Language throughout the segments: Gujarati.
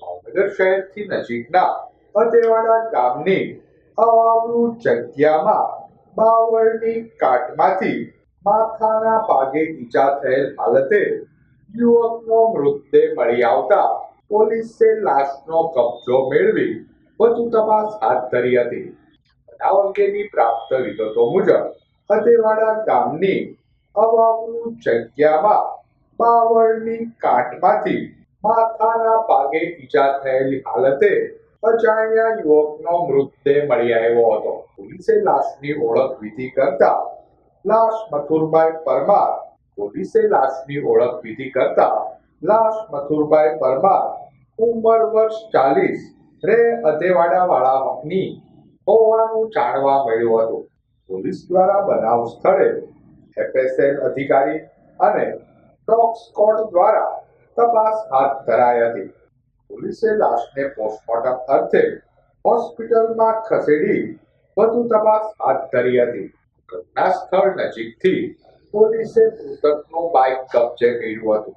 ભાવનગર શહેરથી નજીકના અદેવાડા ગામની અવાવૃત જગ્યામાં બાવળની કાટમાંથી માથાના ભાગે ઈજા થયેલ હાલતે યુવકનો મૃતદેહ મળી આવતા પોલીસે લાશનો કબજો મેળવી વધુ તપાસ હાથ ધરી હતી. બનાવ અંગેની પ્રાપ્ત વિગતો મુજબ અદેવાડા ગામની અવાવૃત જગ્યામાં બાવળની કાટમાંથી માથાના ભાગે ઈજા થયેલી હાલતે અજાણ્યા યુવકનો મૃતદેહ મળી આવ્યો હતો. પોલીસે લાશની ઓળખ વિધિ કરતા લાશ મથુરભાઈ પરમાર પોલીસે લાશની ઓળખ વિધિ કરતા લાશ મથુરભાઈ પરમાર ઉંમર વર્ષ 40 રે અધેવાડા વાળાની હોવાનું જાણવા મળ્યું હતું. પોલીસ દ્વારા બનાવ સ્થળે એફએસએલ અધિકારી અને ડોગ સ્ક્વોડ દ્વારા તપાસ હાથ ધરાઈ હતી. પોલીસે લાશને પોસ્ટમોર્ટમ અર્થે હોસ્પિટલમાં ખસેડી વધુ તપાસ હાથ ધરી હતી. ઘટના સ્થળ નજીકથી પોલીસે મૃતકનું બાઇક કબજે કર્યું હતું.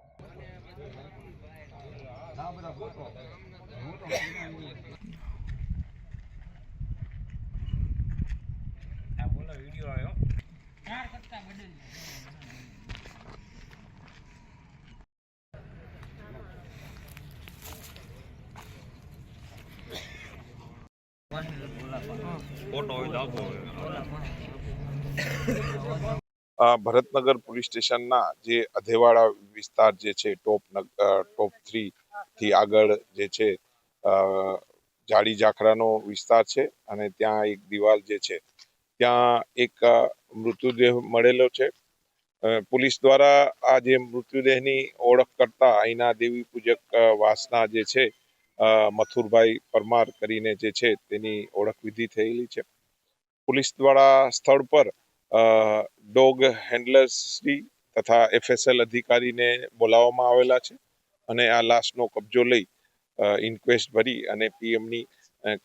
ભરતનગર પોલીસ સ્ટેશનના જે અધેવાડા વિસ્તાર જે છે ટોપ 3 થી આગળ જે છે જાડી ઝાખરાનો વિસ્તાર છે અને ત્યાં એક દિવાલ જે છે ત્યાં એક મૃતદેહ મળેલો છે. પોલીસ દ્વારા આ જે મૃતદેહની ઓળખ કરતા અહીંના દેવી પૂજક વાસના જે છે મથુરભાઈ પરમાર કરીને જે છે તેની ઓળખ વિધિ થયેલી છે. પોલીસ દ્વારા સ્થળ પર ડોગ હેન્ડલર્સ તથા એફએસએલ અધિકારીને બોલાવવામાં આવેલા છે અને આ લાશનો કબજો લઈ ઇન્ક્વેસ્ટ ભરી અને પીએમની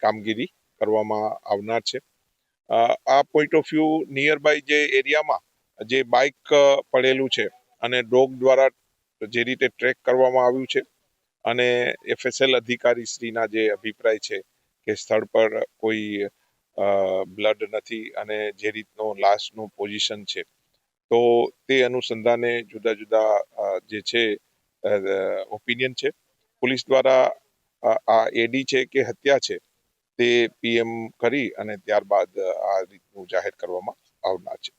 કામગીરી કરવામાં આવનાર છે. આ point of view nearby જે એરિયામાં જે બાઇક પડેલું છે અને ડોગ દ્વારા જે રીતે ટ્રેક કરવામાં આવ્યું છે અને એફએસએલ અધિકારી શ્રીના જે અભિપ્રાય છે કે સ્થળ પર કોઈ બ્લડ નથી અને જે રીતનો લાશનું પોઝિશન છે તો તે અનુસંધાને જુદા જુદા જે છે ઓપિનિયન છે. પોલીસ દ્વારા આ એડી છે કે હત્યા છે તે પીએમ કરી અને ત્યારબાદ આ રીતનું જાહેર કરવામાં આવનાર છે.